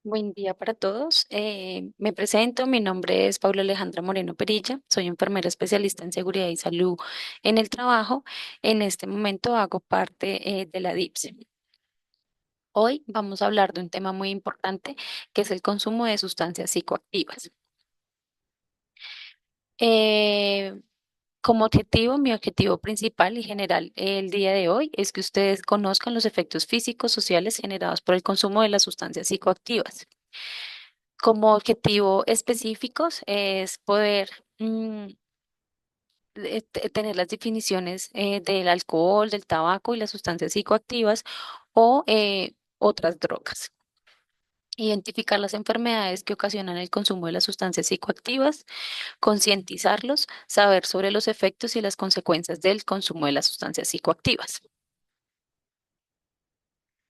Buen día para todos. Me presento, mi nombre es Paula Alejandra Moreno Perilla, soy enfermera especialista en seguridad y salud en el trabajo. En este momento hago parte de la DIPSE. Hoy vamos a hablar de un tema muy importante que es el consumo de sustancias psicoactivas. Eh, Como objetivo, mi objetivo principal y general el día de hoy es que ustedes conozcan los efectos físicos, sociales generados por el consumo de las sustancias psicoactivas. Como objetivo específicos es poder tener las definiciones del alcohol, del tabaco y las sustancias psicoactivas o otras drogas. Identificar las enfermedades que ocasionan el consumo de las sustancias psicoactivas, concientizarlos, saber sobre los efectos y las consecuencias del consumo de las sustancias psicoactivas.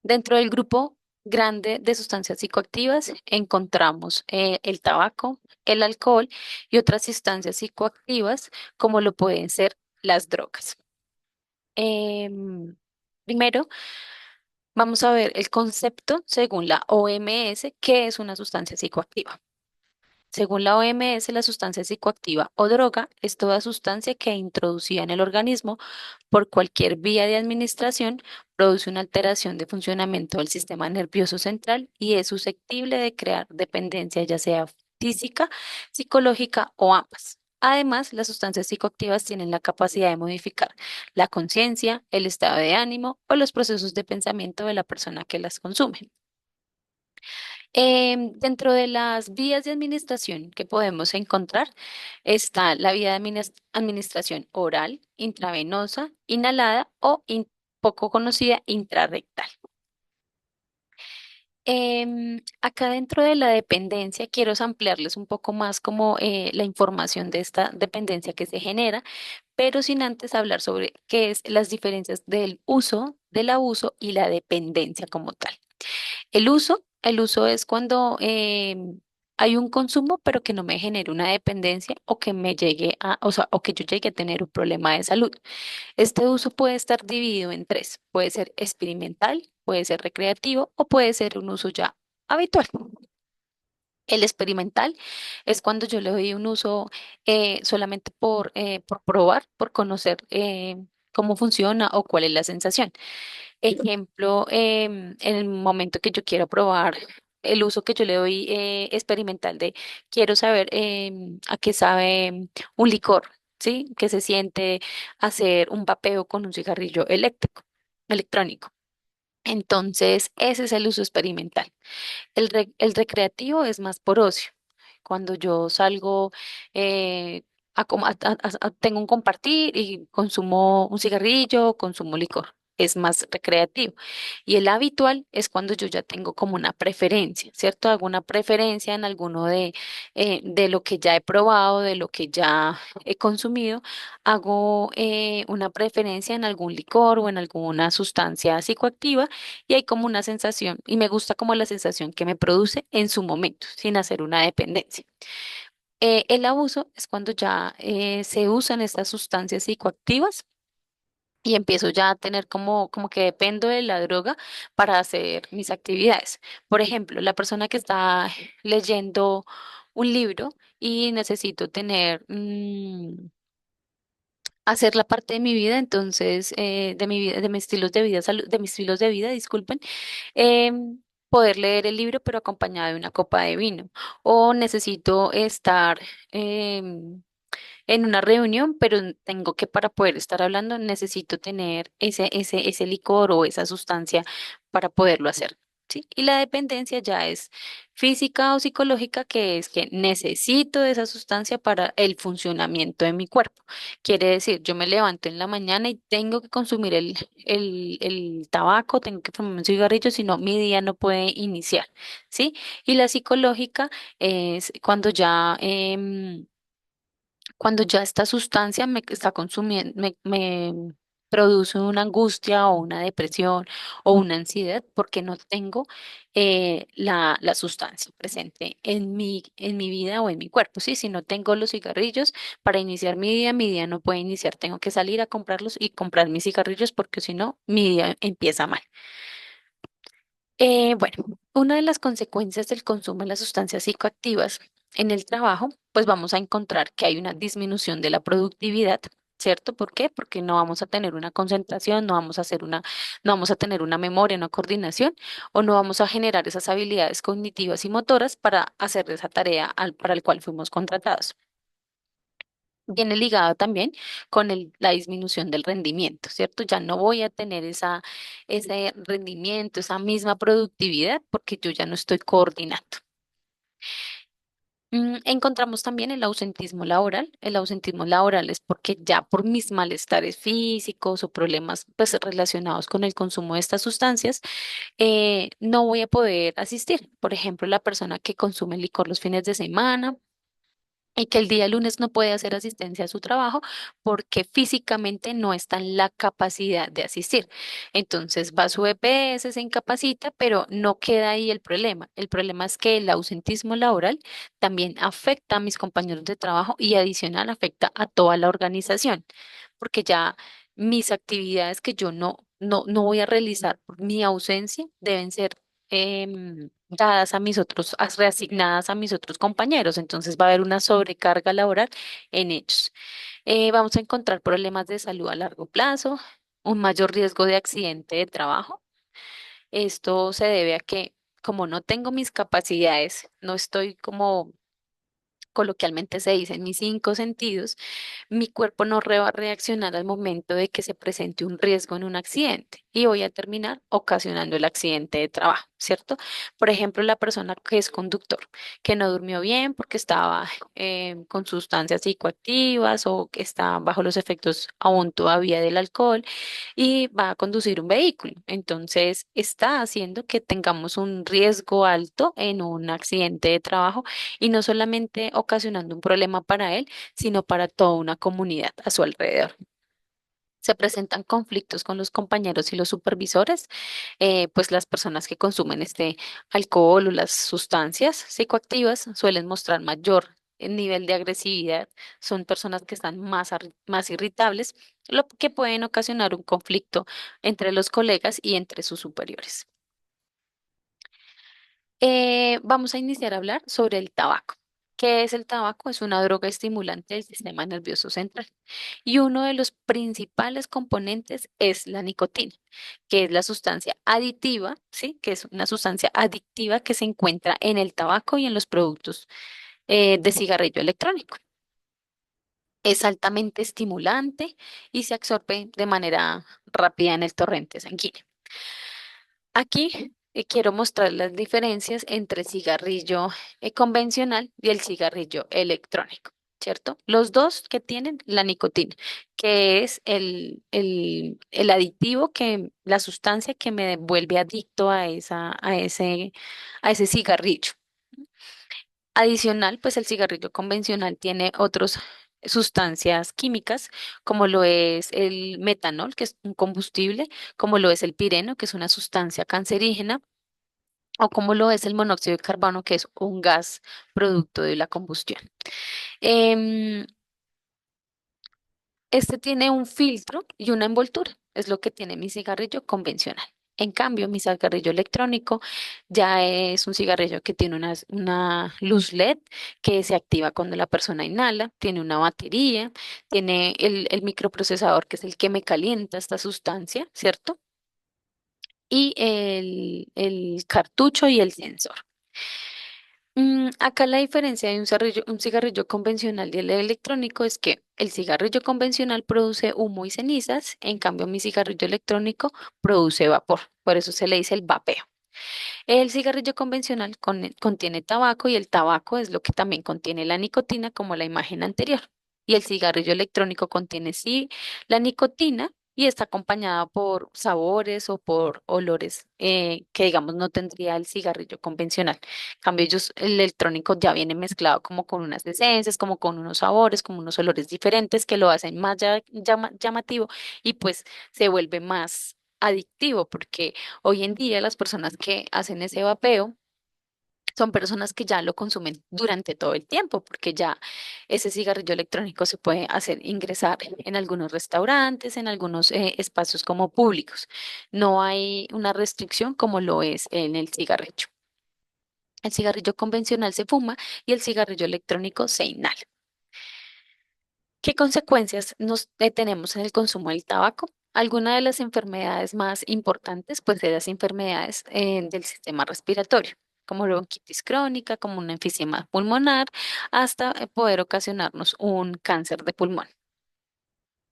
Dentro del grupo grande de sustancias psicoactivas encontramos el tabaco, el alcohol y otras sustancias psicoactivas como lo pueden ser las drogas. Em, Primero, vamos a ver el concepto según la OMS, ¿qué es una sustancia psicoactiva? Según la OMS, la sustancia psicoactiva o droga es toda sustancia que introducida en el organismo por cualquier vía de administración produce una alteración de funcionamiento del sistema nervioso central y es susceptible de crear dependencia, ya sea física, psicológica o ambas. Además, las sustancias psicoactivas tienen la capacidad de modificar la conciencia, el estado de ánimo o los procesos de pensamiento de la persona que las consume. Dentro de las vías de administración que podemos encontrar está la vía de administración oral, intravenosa, inhalada o poco conocida intrarrectal. Acá dentro de la dependencia quiero ampliarles un poco más como la información de esta dependencia que se genera, pero sin antes hablar sobre qué es las diferencias del uso, del abuso y la dependencia como tal. El uso es cuando hay un consumo, pero que no me genere una dependencia o que me llegue a, o sea, o que yo llegue a tener un problema de salud. Este uso puede estar dividido en tres. Puede ser experimental, puede ser recreativo o puede ser un uso ya habitual. El experimental es cuando yo le doy un uso solamente por probar, por conocer cómo funciona o cuál es la sensación. Ejemplo, en el momento que yo quiero probar el uso que yo le doy experimental de quiero saber a qué sabe un licor, ¿sí? Que se siente hacer un vapeo con un cigarrillo electrónico. Entonces, ese es el uso experimental. El recreativo es más por ocio. Cuando yo salgo, eh, tengo un compartir y consumo un cigarrillo, consumo licor. Es más recreativo. Y el habitual es cuando yo ya tengo como una preferencia, ¿cierto? Hago una preferencia en alguno de lo que ya he probado, de lo que ya he consumido. Hago una preferencia en algún licor o en alguna sustancia psicoactiva y hay como una sensación, y me gusta como la sensación que me produce en su momento, sin hacer una dependencia. El abuso es cuando ya se usan estas sustancias psicoactivas y empiezo ya a tener como que dependo de la droga para hacer mis actividades. Por ejemplo, la persona que está leyendo un libro y necesito hacer la parte de mi vida, entonces, de mi vida, de mis estilos de vida, de mis estilos de vida, disculpen, poder leer el libro, pero acompañado de una copa de vino. O necesito estar en una reunión, pero tengo que para poder estar hablando, necesito tener ese licor o esa sustancia para poderlo hacer. ¿Sí? Y la dependencia ya es física o psicológica, que es que necesito de esa sustancia para el funcionamiento de mi cuerpo. Quiere decir, yo me levanto en la mañana y tengo que consumir el tabaco, tengo que fumar un cigarrillo, si no, mi día no puede iniciar, ¿sí? Y la psicológica es cuando ya esta sustancia me está consumiendo, me produce una angustia o una depresión o una ansiedad porque no tengo la sustancia presente en mi vida o en mi cuerpo, ¿sí? Si no tengo los cigarrillos para iniciar mi día no puede iniciar, tengo que salir a comprarlos y comprar mis cigarrillos porque si no, mi día empieza mal. Bueno. Una de las consecuencias del consumo de las sustancias psicoactivas en el trabajo, pues vamos a encontrar que hay una disminución de la productividad, ¿cierto? ¿Por qué? Porque no vamos a tener una concentración, no vamos a tener una memoria, una coordinación, o no vamos a generar esas habilidades cognitivas y motoras para hacer esa tarea para el cual fuimos contratados. Viene ligado también con la disminución del rendimiento, ¿cierto? Ya no voy a tener ese rendimiento, esa misma productividad porque yo ya no estoy coordinando. Encontramos también el ausentismo laboral. El ausentismo laboral es porque ya por mis malestares físicos o problemas pues, relacionados con el consumo de estas sustancias, no voy a poder asistir. Por ejemplo, la persona que consume licor los fines de semana y que el día lunes no puede hacer asistencia a su trabajo porque físicamente no está en la capacidad de asistir. Entonces va a su EPS, se incapacita, pero no queda ahí el problema. El problema es que el ausentismo laboral también afecta a mis compañeros de trabajo y adicional afecta a toda la organización, porque ya mis actividades que yo no voy a realizar por mi ausencia deben ser dadas a reasignadas a mis otros compañeros. Entonces va a haber una sobrecarga laboral en ellos. Vamos a encontrar problemas de salud a largo plazo, un mayor riesgo de accidente de trabajo. Esto se debe a que como no tengo mis capacidades, no estoy como coloquialmente se dice en mis cinco sentidos, mi cuerpo no va a reaccionar al momento de que se presente un riesgo en un accidente y voy a terminar ocasionando el accidente de trabajo, ¿cierto? Por ejemplo, la persona que es conductor, que no durmió bien porque estaba con sustancias psicoactivas o que está bajo los efectos aún todavía del alcohol y va a conducir un vehículo. Entonces, está haciendo que tengamos un riesgo alto en un accidente de trabajo y no solamente ocasionando un problema para él, sino para toda una comunidad a su alrededor. Se presentan conflictos con los compañeros y los supervisores, pues las personas que consumen este alcohol o las sustancias psicoactivas suelen mostrar mayor nivel de agresividad, son personas que están más irritables, lo que pueden ocasionar un conflicto entre los colegas y entre sus superiores. Vamos a iniciar a hablar sobre el tabaco. ¿Qué es el tabaco? Es una droga estimulante del sistema nervioso central y uno de los principales componentes es la nicotina, que es la sustancia aditiva, ¿sí? Que es una sustancia adictiva que se encuentra en el tabaco y en los productos de cigarrillo electrónico. Es altamente estimulante y se absorbe de manera rápida en el torrente sanguíneo. Aquí quiero mostrar las diferencias entre el cigarrillo convencional y el cigarrillo electrónico, ¿cierto? Los dos que tienen la nicotina, que es el aditivo la sustancia que me vuelve adicto a ese cigarrillo. Adicional, pues el cigarrillo convencional tiene otras sustancias químicas, como lo es el metanol, que es un combustible, como lo es el pireno, que es una sustancia cancerígena, o como lo es el monóxido de carbono, que es un gas producto de la combustión. Em, este tiene un filtro y una envoltura, es lo que tiene mi cigarrillo convencional. En cambio, mi cigarrillo electrónico ya es un cigarrillo que tiene una luz LED que se activa cuando la persona inhala, tiene una batería, tiene el microprocesador que es el que me calienta esta sustancia, ¿cierto? Y el cartucho y el sensor. Acá la diferencia de un cigarrillo convencional y el electrónico es que el cigarrillo convencional produce humo y cenizas, en cambio mi cigarrillo electrónico produce vapor, por eso se le dice el vapeo. El cigarrillo convencional contiene tabaco y el tabaco es lo que también contiene la nicotina, como la imagen anterior. Y el cigarrillo electrónico contiene sí la nicotina y está acompañada por sabores o por olores que digamos no tendría el cigarrillo convencional. En cambio, el electrónico ya viene mezclado como con unas esencias, como con unos sabores, como unos olores diferentes que lo hacen más llamativo y pues se vuelve más adictivo porque hoy en día las personas que hacen ese vapeo son personas que ya lo consumen durante todo el tiempo, porque ya ese cigarrillo electrónico se puede hacer ingresar en algunos restaurantes, en algunos espacios como públicos. No hay una restricción como lo es en el cigarrillo. El cigarrillo convencional se fuma y el cigarrillo electrónico se inhala. ¿Qué consecuencias tenemos en el consumo del tabaco? Algunas de las enfermedades más importantes, pues de las enfermedades del sistema respiratorio, como bronquitis crónica, como un enfisema pulmonar, hasta poder ocasionarnos un cáncer de pulmón.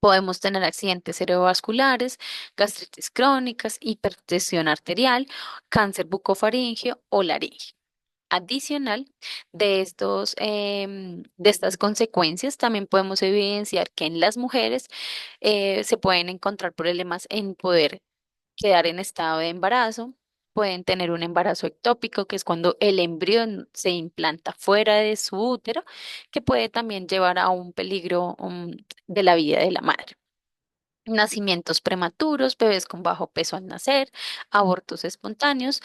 Podemos tener accidentes cerebrovasculares, gastritis crónicas, hipertensión arterial, cáncer bucofaringeo o laringe. Adicional de estas consecuencias, también podemos evidenciar que en las mujeres se pueden encontrar problemas en poder quedar en estado de embarazo, pueden tener un embarazo ectópico, que es cuando el embrión se implanta fuera de su útero, que puede también llevar a un peligro de la vida de la madre. Nacimientos prematuros, bebés con bajo peso al nacer, abortos espontáneos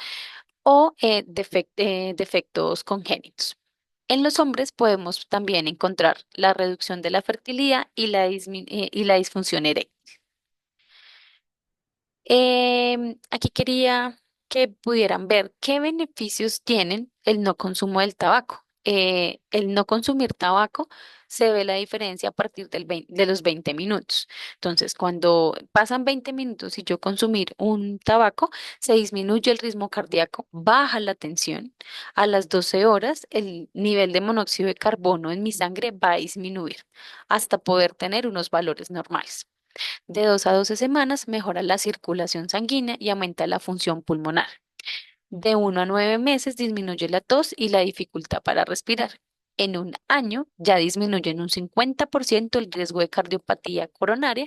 o defectos congénitos. En los hombres podemos también encontrar la reducción de la fertilidad y y la disfunción eréctil. Aquí quería que pudieran ver qué beneficios tienen el no consumo del tabaco. El no consumir tabaco se ve la diferencia a partir de los 20 minutos. Entonces, cuando pasan 20 minutos y yo consumir un tabaco, se disminuye el ritmo cardíaco, baja la tensión. A las 12 horas, el nivel de monóxido de carbono en mi sangre va a disminuir hasta poder tener unos valores normales. De 2 a 12 semanas mejora la circulación sanguínea y aumenta la función pulmonar. De 1 a 9 meses disminuye la tos y la dificultad para respirar. En un año ya disminuye en un 50% el riesgo de cardiopatía coronaria.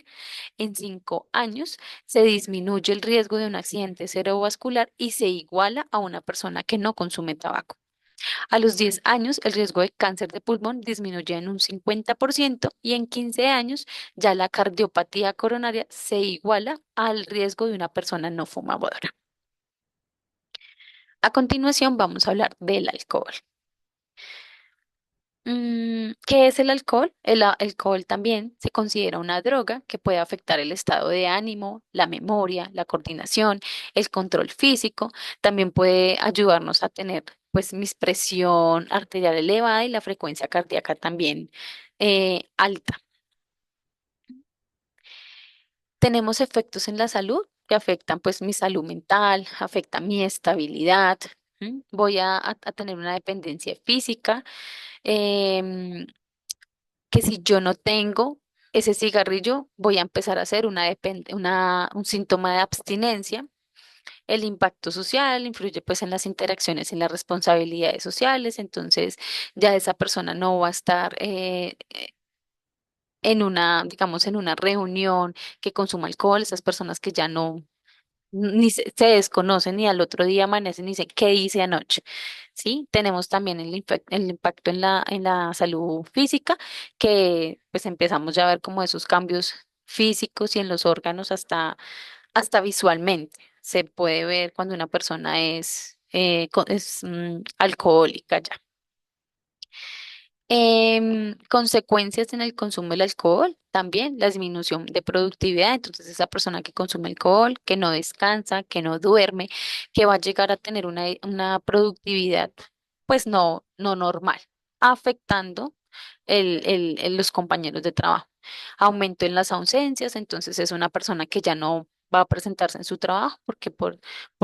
En 5 años se disminuye el riesgo de un accidente cerebrovascular y se iguala a una persona que no consume tabaco. A los 10 años, el riesgo de cáncer de pulmón disminuye en un 50% y en 15 años ya la cardiopatía coronaria se iguala al riesgo de una persona no fumadora. A continuación, vamos a hablar del alcohol. ¿Qué es el alcohol? Alcohol también se considera una droga que puede afectar el estado de ánimo, la memoria, la coordinación, el control físico. También puede ayudarnos a tener, pues, mi presión arterial elevada y la frecuencia cardíaca también alta. Tenemos efectos en la salud que afectan, pues, mi salud mental, afecta mi estabilidad. Voy a tener una dependencia física. em, que si yo no tengo ese cigarrillo, voy a empezar a hacer un síntoma de abstinencia. El impacto social influye pues en las interacciones y en las responsabilidades sociales, entonces ya esa persona no va a estar en digamos, en una reunión que consuma alcohol, esas personas que ya no, se desconocen y al otro día amanecen y dicen, ¿qué hice anoche? Sí, tenemos también el impacto en en la salud física, que pues empezamos ya a ver como esos cambios físicos y en los órganos hasta visualmente. Se puede ver cuando una persona es alcohólica ya. Consecuencias en el consumo del alcohol, también la disminución de productividad. Entonces, esa persona que consume alcohol, que no descansa, que no duerme, que va a llegar a tener una productividad, pues no normal, afectando los compañeros de trabajo. Aumento en las ausencias, entonces es una persona que ya no va a presentarse en su trabajo porque por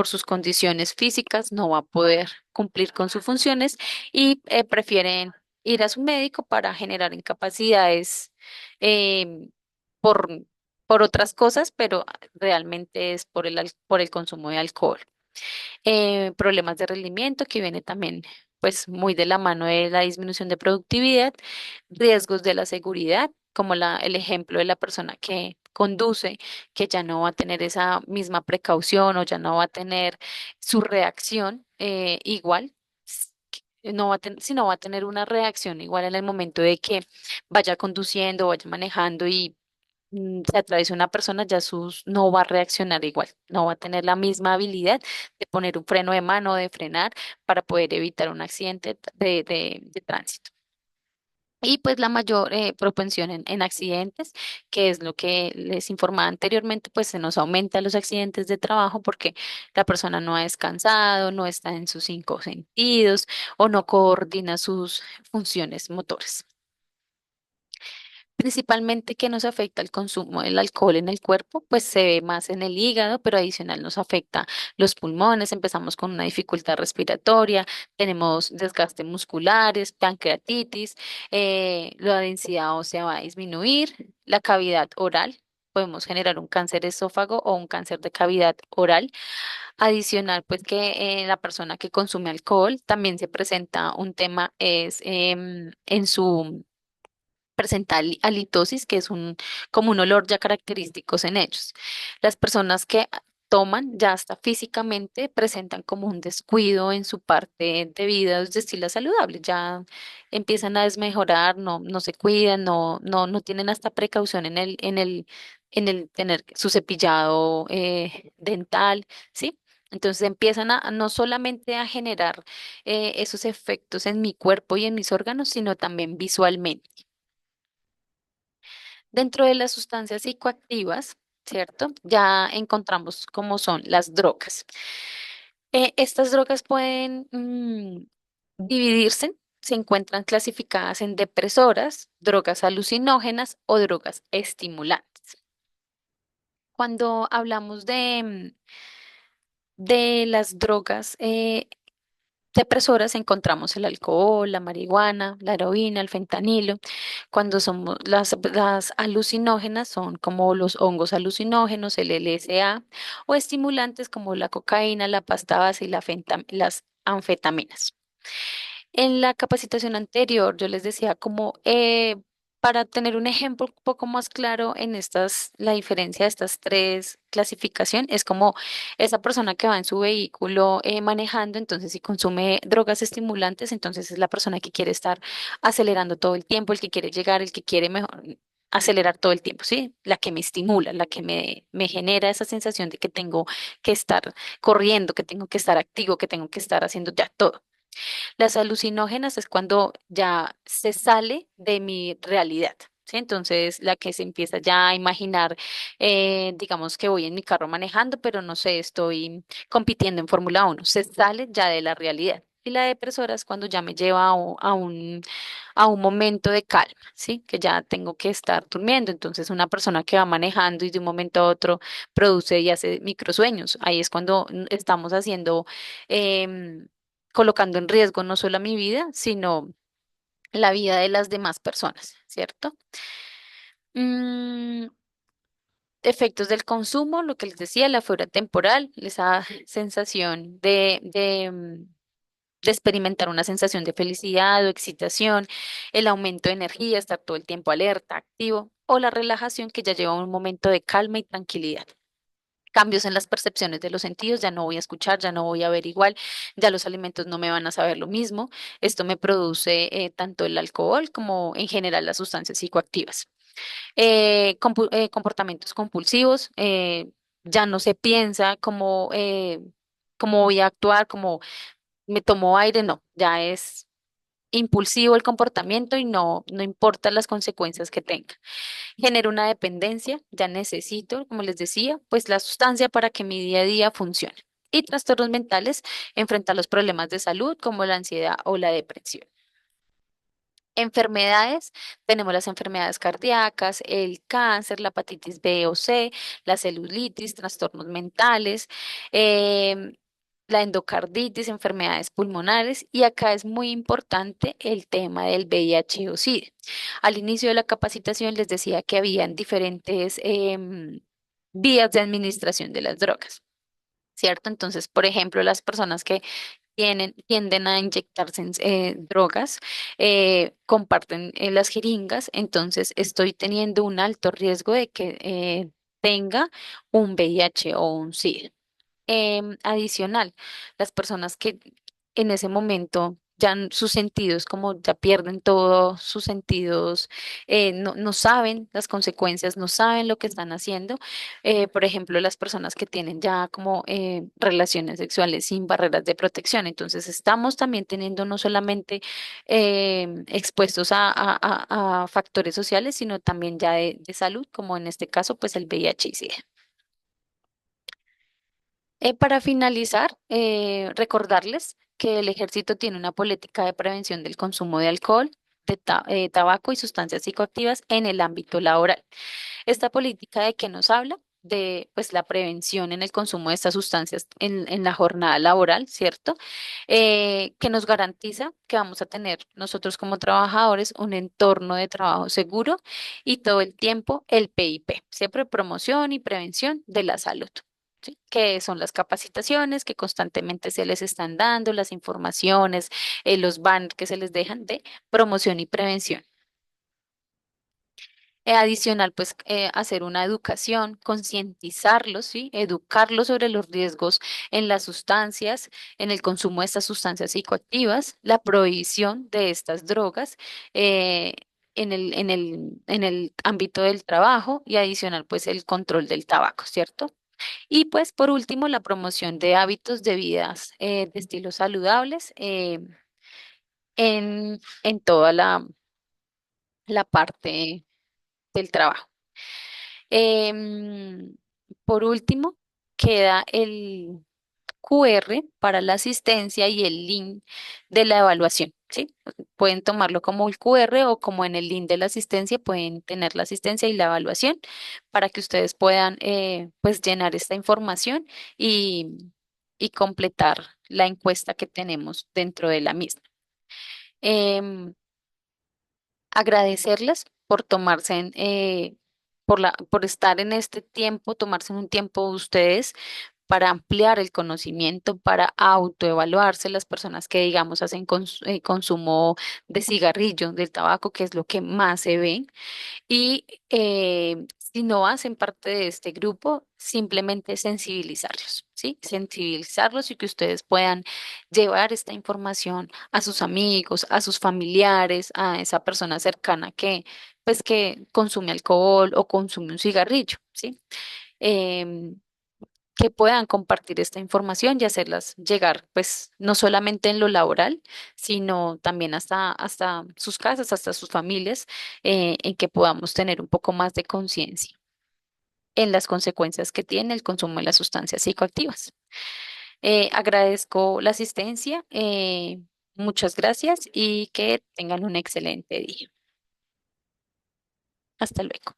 sus condiciones físicas no va a poder cumplir con sus funciones y prefieren ir a su médico para generar incapacidades em, por, por otras cosas, pero realmente es por el consumo de alcohol. Problemas de rendimiento que viene también pues muy de la mano de la disminución de productividad, riesgos de la seguridad, como el ejemplo de la persona que conduce, que ya no va a tener esa misma precaución o ya no va a tener su reacción igual. No va a sino va a tener una reacción igual en el momento de que vaya conduciendo, vaya manejando y se atraviesa una persona, no va a reaccionar igual, no va a tener la misma habilidad de poner un freno de mano, de frenar para poder evitar un accidente de tránsito. Y pues la mayor propensión en accidentes, que es lo que les informaba anteriormente, pues se nos aumenta los accidentes de trabajo porque la persona no ha descansado, no está en sus cinco sentidos o no coordina sus funciones motoras. Principalmente que nos afecta el consumo del alcohol en el cuerpo, pues se ve más en el hígado, pero adicional nos afecta los pulmones, empezamos con una dificultad respiratoria, tenemos desgaste musculares, pancreatitis, la densidad ósea va a disminuir, la cavidad oral. Podemos generar un cáncer esófago o un cáncer de cavidad oral. Adicional, pues que la persona que consume alcohol también se presenta un tema es en su presenta halitosis, que es un, como un olor ya característicos en ellos. Las personas que toman ya hasta físicamente presentan como un descuido en su parte de vida de estilo saludable, ya empiezan a desmejorar, no se cuidan, no tienen hasta precaución en el tener su cepillado dental, ¿sí? Entonces empiezan a no solamente a generar esos efectos en mi cuerpo y en mis órganos, sino también visualmente. Dentro de las sustancias psicoactivas, ¿cierto? Ya encontramos cómo son las drogas. Estas drogas pueden dividirse, se encuentran clasificadas en depresoras, drogas alucinógenas o drogas estimulantes. Cuando hablamos de las drogas depresoras, encontramos el alcohol, la marihuana, la heroína, el fentanilo. Cuando somos las alucinógenas son como los hongos alucinógenos, el LSA, o estimulantes como la cocaína, la pasta base y las anfetaminas. En la capacitación anterior, yo les decía como para tener un ejemplo un poco más claro en la diferencia de estas tres clasificaciones, es como esa persona que va en su vehículo manejando, entonces si consume drogas estimulantes, entonces es la persona que quiere estar acelerando todo el tiempo, el que quiere llegar, el que quiere mejor, acelerar todo el tiempo, ¿sí? La que me estimula, la que me genera esa sensación de que tengo que estar corriendo, que tengo que estar activo, que tengo que estar haciendo ya todo. Las alucinógenas es cuando ya se sale de mi realidad. ¿Sí? Entonces, la que se empieza ya a imaginar, digamos que voy en mi carro manejando, pero no sé, estoy compitiendo en Fórmula 1, se sale ya de la realidad. Y la depresora es cuando ya me lleva a un momento de calma, ¿sí? Que ya tengo que estar durmiendo. Entonces, una persona que va manejando y de un momento a otro produce y hace microsueños, ahí es cuando estamos haciendo em, colocando en riesgo no solo mi vida, sino la vida de las demás personas, ¿cierto? Mm, efectos del consumo, lo que les decía, la fuera temporal, esa sensación de experimentar una sensación de felicidad o excitación, el aumento de energía, estar todo el tiempo alerta, activo, o la relajación que ya lleva a un momento de calma y tranquilidad. Cambios en las percepciones de los sentidos, ya no voy a escuchar, ya no voy a ver igual, ya los alimentos no me van a saber lo mismo. Esto me produce tanto el alcohol como en general las sustancias psicoactivas. Comportamientos compulsivos, ya no se piensa cómo voy a actuar, cómo me tomo aire, no, ya es impulsivo el comportamiento y no importa las consecuencias que tenga. Genera una dependencia, ya necesito, como les decía, pues la sustancia para que mi día a día funcione. Y trastornos mentales, enfrentar los problemas de salud como la ansiedad o la depresión. Enfermedades, tenemos las enfermedades cardíacas, el cáncer, la hepatitis B o C, la celulitis, trastornos mentales, em, la endocarditis, enfermedades pulmonares y acá es muy importante el tema del VIH o SIDA. Al inicio de la capacitación les decía que habían diferentes vías de administración de las drogas. ¿Cierto? Entonces, por ejemplo, las personas que tienden a inyectarse drogas, comparten las jeringas, entonces estoy teniendo un alto riesgo de que tenga un VIH o un SIDA. Adicional, las personas que en ese momento sus sentidos como ya pierden todos sus sentidos, no saben las consecuencias, no saben lo que están haciendo. Por ejemplo, las personas que tienen ya como relaciones sexuales sin barreras de protección. Entonces, estamos también teniendo no solamente expuestos a factores sociales, sino también ya de salud, como en este caso, pues el VIH y SIDA. Para finalizar, recordarles que el ejército tiene una política de prevención del consumo de alcohol, tabaco y sustancias psicoactivas en el ámbito laboral. Esta política de qué nos habla de pues la prevención en el consumo de estas sustancias en la jornada laboral, ¿cierto? Que nos garantiza que vamos a tener nosotros como trabajadores un entorno de trabajo seguro y todo el tiempo el PIP, siempre promoción y prevención de la salud. ¿Sí? Que son las capacitaciones que constantemente se les están dando, las informaciones, los banners que se les dejan de promoción y prevención. Adicional, pues hacer una educación, concientizarlos, ¿sí? Educarlos sobre los riesgos en las sustancias, en el consumo de estas sustancias psicoactivas, la prohibición de estas drogas en el ámbito del trabajo y adicional, pues el control del tabaco, ¿cierto? Y pues por último, la promoción de hábitos de vidas de estilos saludables en toda la parte del trabajo. Em, por último, queda el QR para la asistencia y el link de la evaluación, ¿sí? Pueden tomarlo como el QR o como en el link de la asistencia, pueden tener la asistencia y la evaluación para que ustedes puedan pues llenar esta información y completar la encuesta que tenemos dentro de la misma. Em, Agradecerles por por estar en este tiempo, tomarse un tiempo ustedes para ampliar el conocimiento, para autoevaluarse las personas que, digamos, hacen consumo de cigarrillo, del tabaco, que es lo que más se ve. Y si no hacen parte de este grupo, simplemente sensibilizarlos, ¿sí? Sensibilizarlos y que ustedes puedan llevar esta información a sus amigos, a sus familiares, a esa persona cercana pues, que consume alcohol o consume un cigarrillo, ¿sí? Em, que puedan compartir esta información y hacerlas llegar, pues, no solamente en lo laboral, sino también hasta sus casas, hasta sus familias, en que podamos tener un poco más de conciencia en las consecuencias que tiene el consumo de las sustancias psicoactivas. Agradezco la asistencia, muchas gracias y que tengan un excelente día. Hasta luego.